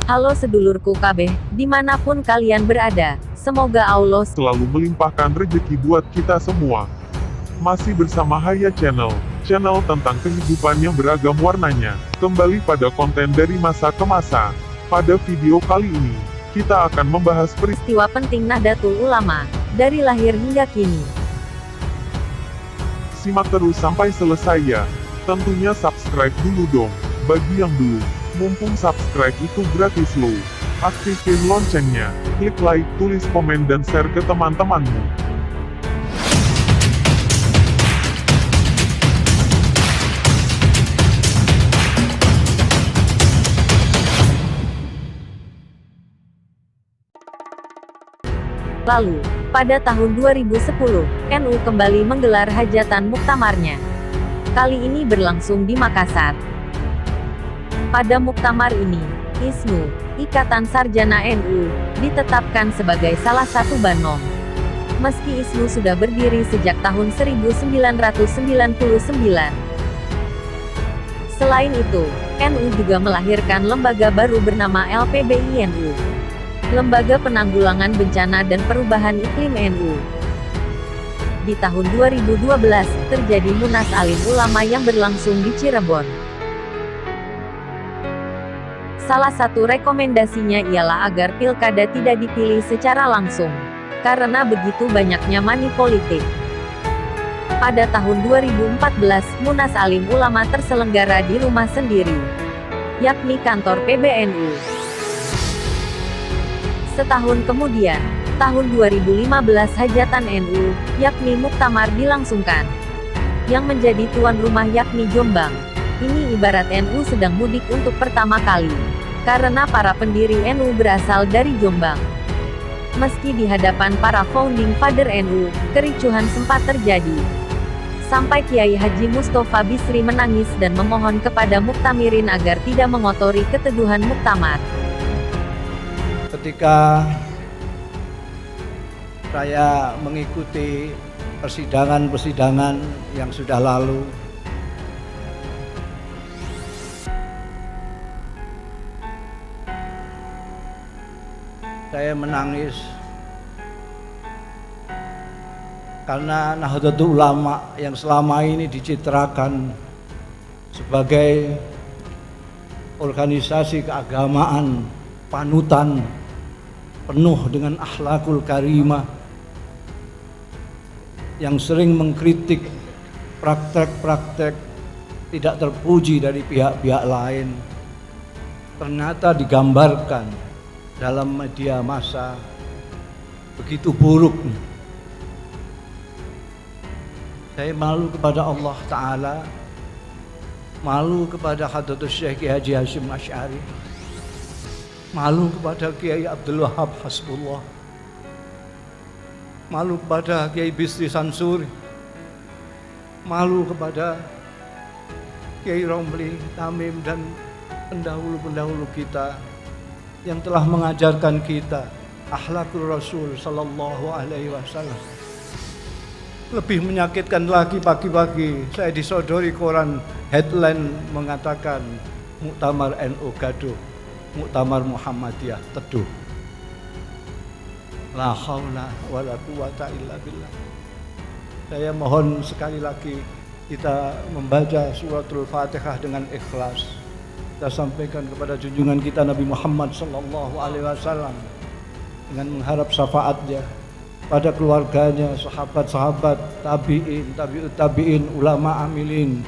Halo sedulurku kabeh, dimanapun kalian berada, semoga Allah selalu melimpahkan rezeki buat kita semua. Masih bersama Haya Channel, channel tentang kehidupan yang beragam warnanya. Kembali pada konten dari masa ke masa. Pada video kali ini, kita akan membahas peristiwa penting Nahdlatul Ulama, dari lahir hingga kini. Simak terus sampai selesai ya. Tentunya subscribe dulu dong, bagi yang belum. Mumpung subscribe itu gratis loh. Aktifin loncengnya, klik like, tulis komen dan share ke teman-temanmu. Lalu, pada tahun 2010, NU kembali menggelar hajatan muktamarnya. Kali ini berlangsung di Makassar. Pada muktamar ini, ISNU, Ikatan Sarjana NU, ditetapkan sebagai salah satu BANOM. Meski ISNU sudah berdiri sejak tahun 1999. Selain itu, NU juga melahirkan lembaga baru bernama LPBI-NU. Lembaga Penanggulangan Bencana dan Perubahan Iklim NU. Di tahun 2012, terjadi Munas Alim Ulama yang berlangsung di Cirebon. Salah satu rekomendasinya ialah agar pilkada tidak dipilih secara langsung, karena begitu banyaknya money politik. Pada tahun 2014, Munas Alim Ulama terselenggara di rumah sendiri, yakni kantor PBNU. Setahun kemudian, tahun 2015 hajatan NU, yakni Muktamar dilangsungkan. Yang menjadi tuan rumah yakni Jombang. Ini ibarat NU sedang mudik untuk pertama kali. Karena para pendiri NU berasal dari Jombang. Meski di hadapan para founding father NU, kericuhan sempat terjadi. Sampai Kiai Haji Mustofa Bisri menangis dan memohon kepada muktamirin agar tidak mengotori keteduhan muktamar. Ketika saya mengikuti persidangan-persidangan yang sudah lalu, saya menangis karena Nahdlatul Ulama yang selama ini dicitrakan sebagai organisasi keagamaan panutan penuh dengan akhlakul karimah yang sering mengkritik praktek-praktek tidak terpuji dari pihak-pihak lain, ternyata digambarkan dalam media massa begitu buruk. Saya malu kepada Allah Ta'ala, malu kepada Hadratus Syekh Haji Hasyim Asy'ari, malu kepada Kiai Abdul Wahab Hasbullah, malu kepada Kiai Bisri Sansuri, malu kepada Kiai Romli Tamim dan pendahulu-pendahulu kita yang telah mengajarkan kita akhlakul Rasul sallallahu alaihi wasallam. Lebih menyakitkan lagi, pagi-pagi saya disodori koran headline mengatakan Muktamar NU gaduh, Muktamar Muhammadiyah teduh. La haula wala quwata illa billah. Saya mohon sekali lagi kita membaca suratul Fatihah dengan ikhlas. Kita sampaikan kepada junjungan kita Nabi Muhammad sallallahu alaihi wasallam dengan mengharap syafaatnya pada keluarganya, sahabat-sahabat, tabi'in, tabi'ut tabi'in, ulama amilin,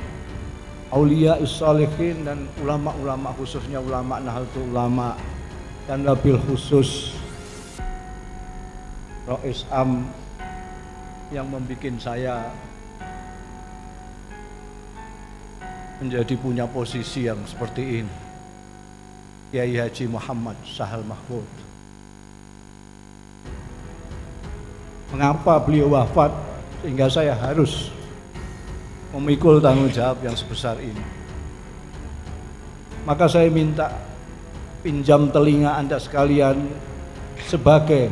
aulia is-salihin dan ulama-ulama, khususnya ulama Nahdlatul Ulama dan wabil khusus Rais Am yang membuat saya menjadi punya posisi yang seperti ini, Kiai Haji Muhammad Sahal Mahfud. Mengapa beliau wafat sehingga saya harus memikul tanggung jawab yang sebesar ini? Maka saya minta pinjam telinga Anda sekalian sebagai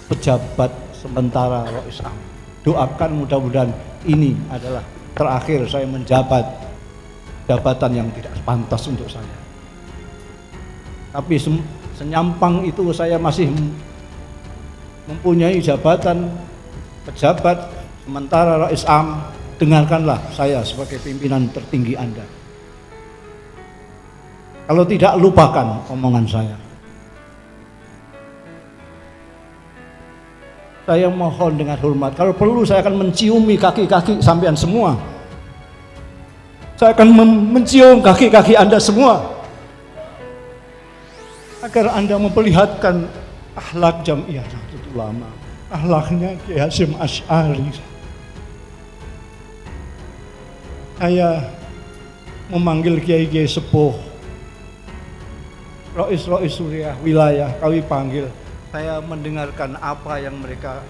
pejabat sementara Rais Am. Doakan mudah-mudahan ini adalah terakhir saya menjabat jabatan yang tidak pantas untuk saya. Tapi senyampang itu saya masih mempunyai jabatan pejabat, sementara Rais Am, dengarkanlah saya sebagai pimpinan tertinggi Anda. Kalau tidak, lupakan omongan saya. Saya mohon dengan hormat, kalau perlu saya akan menciumi kaki-kaki sampean semua. Saya akan mencium kaki-kaki Anda semua, agar Anda memperlihatkan akhlak Jam'iyah Nahdlatul Ulama, akhlaknya Kiai Hasyim Asy'ari. Saya memanggil kiai-kiai sepuh, Rois Suriah wilayah, kami panggil. Saya mendengarkan apa yang mereka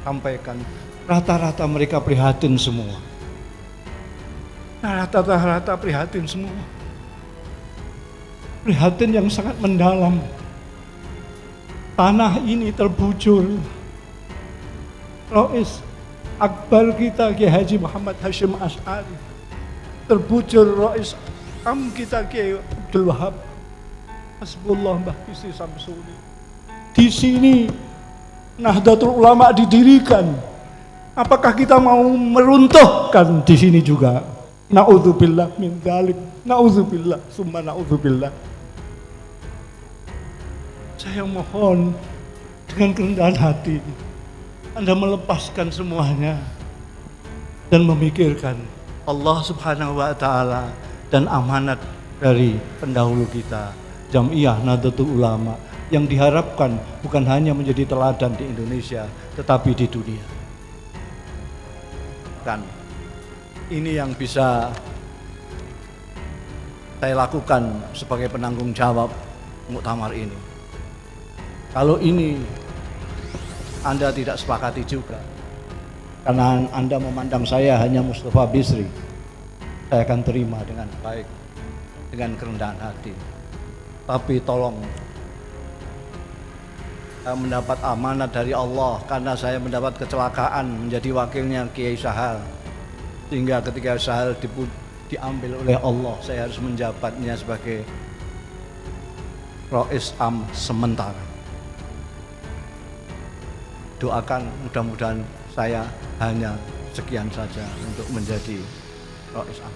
sampaikan. Rata-rata mereka prihatin semua. Rata-rata prihatin semua. Prihatin yang sangat mendalam. Tanah ini terbujur. Rois Akbar kita Kiai Haji Muhammad Hasyim Asy'ari terbujur. Rois Am kita Kiai Abdul Wahab Hasbullah Mbah Kisi Samsuri. Di sini Nahdlatul Ulama didirikan. Apakah kita mau meruntuhkan di sini juga? Na'udzubillah min dzalik. Na'udzubillah summa na'udzubillah. Saya mohon dengan kerendahan hati Anda melepaskan semuanya dan memikirkan Allah Subhanahu wa taala dan amanat dari pendahulu kita, Jam'iyah Nahdlatul Ulama, yang diharapkan bukan hanya menjadi teladan di Indonesia tetapi di dunia. Dan ini yang bisa saya lakukan sebagai penanggung jawab muktamar ini. Kalau ini Anda tidak sepakati juga, karena Anda memandang saya hanya Mustafa Bisri, saya akan terima dengan baik, dengan kerendahan hati. Tapi tolong, saya mendapat amanat dari Allah karena saya mendapat kecelakaan menjadi wakilnya Kiai Sahal, sehingga ketika Sahal diambil oleh Allah, saya harus menjabatnya sebagai Rois Am sementara. Doakan mudah-mudahan saya hanya sekian saja untuk menjadi Rois Am.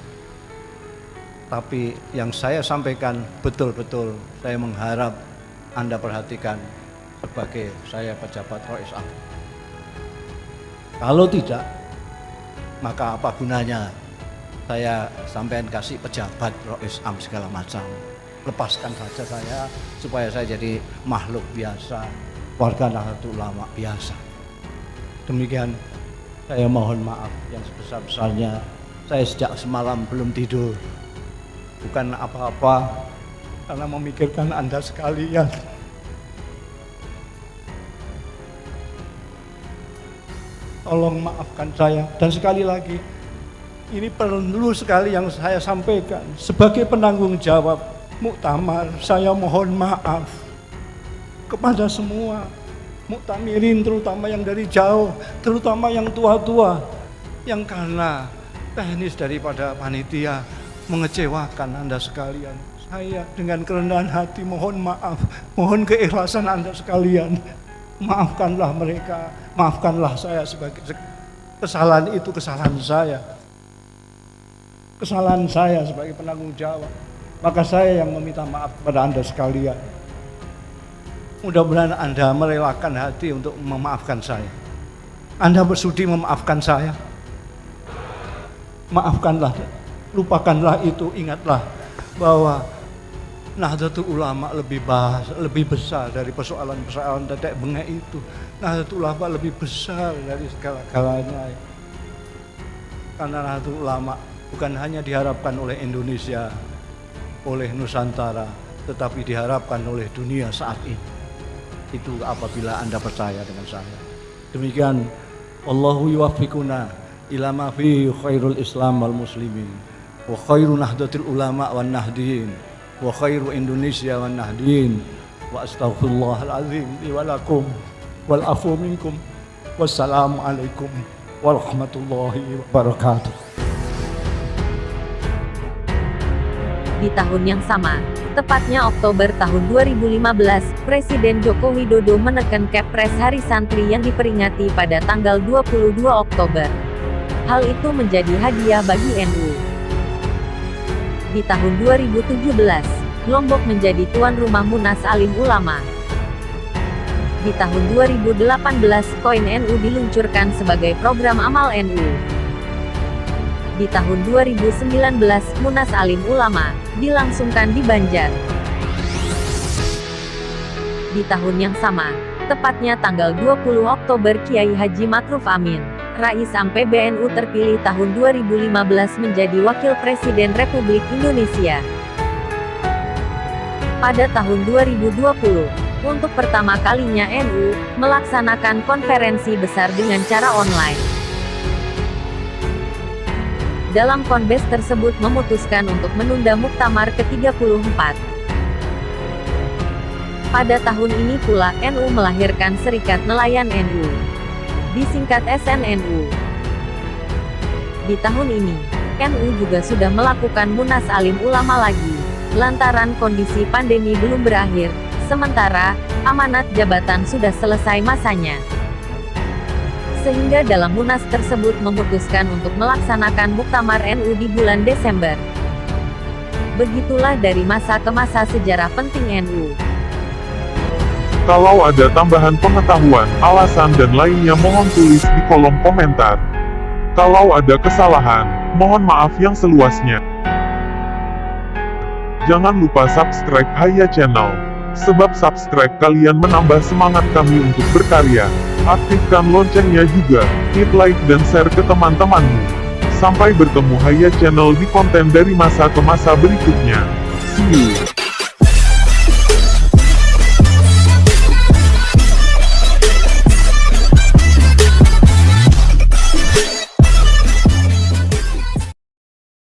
Tapi yang saya sampaikan betul-betul saya mengharap Anda perhatikan sebagai saya pejabat Rois Am. Kalau tidak, maka apa gunanya saya sampean kasih pejabat Rois Am segala macam. Lepaskan saja saya supaya saya jadi makhluk biasa, warga Nahdlatul Ulama biasa. Demikian, saya mohon maaf yang sebesar-besarnya. Saya sejak semalam belum tidur. Bukan apa-apa, karena memikirkan Anda sekalian. Tolong maafkan saya. Dan sekali lagi, ini perlu sekali yang saya sampaikan. Sebagai penanggung jawab muktamar, saya mohon maaf kepada semua muktamirin, terutama yang dari jauh, terutama yang tua-tua, yang karena teknis daripada panitia mengecewakan Anda sekalian. Saya dengan kerendahan hati mohon maaf, mohon keikhlasan Anda sekalian. Maafkanlah mereka, maafkanlah saya sebagai kesalahan itu, kesalahan saya. Kesalahan saya sebagai penanggung jawab. Maka saya yang meminta maaf kepada Anda sekalian. Mudah-mudahan Anda merelakan hati untuk memaafkan saya. Anda bersudi memaafkan saya. Maafkanlah, lupakanlah itu, ingatlah bahwa Nahdlatul Ulama lebih besar dari persoalan-persoalan tetek bengek itu. Nahdlatul Ulama lebih besar dari segala-galanya. Karena Nahdlatul Ulama bukan hanya diharapkan oleh Indonesia, oleh Nusantara, tetapi diharapkan oleh dunia saat ini. Itu apabila Anda percaya dengan saya. Demikian, Allahu yuwaffiquna ila ma fi khairul Islam wal muslimin wa khairu Nahdlatul Ulama wan nahdiyin wa khairu Indonesia wan nahdiyin wa astaghfirullahal azim li wa lakum wal afu minkum. Wassalamu alaikum warahmatullahi wabarakatuh. Di tahun yang sama, Tepatnya Oktober tahun 2015, Presiden Joko Widodo menekan Kepres Hari Santri yang diperingati pada tanggal 22 Oktober. Hal itu menjadi hadiah bagi NU. Di tahun 2017, Lombok menjadi tuan rumah Munas Alim Ulama. Di tahun 2018, Koin NU diluncurkan sebagai program amal NU. Di tahun 2019, Munas Alim Ulama dilangsungkan di Banjar. Di tahun yang sama, tepatnya tanggal 20 Oktober, Kiai Haji Ma'ruf Amin, Rais AM PBNU terpilih tahun 2015 menjadi Wakil Presiden Republik Indonesia. Pada tahun 2020, untuk pertama kalinya NU melaksanakan konferensi besar dengan cara online. Dalam konbes tersebut memutuskan untuk menunda Muktamar ke-34. Pada tahun ini pula NU melahirkan Serikat Nelayan NU, disingkat SNNU. Di tahun ini, NU juga sudah melakukan Munas Alim Ulama lagi, lantaran kondisi pandemi belum berakhir, sementara amanat jabatan sudah selesai masanya. Sehingga dalam Munas tersebut memutuskan untuk melaksanakan Muktamar NU di bulan Desember. Begitulah dari masa ke masa sejarah penting NU. Kalau ada tambahan pengetahuan, alasan dan lainnya mohon tulis di kolom komentar. Kalau ada kesalahan, mohon maaf yang seluasnya. Jangan lupa subscribe Haya Channel. Sebab subscribe kalian menambah semangat kami untuk berkarya. Aktifkan loncengnya juga, hit like dan share ke teman-temanmu. Sampai bertemu Haya Channel di konten dari masa ke masa berikutnya. See you.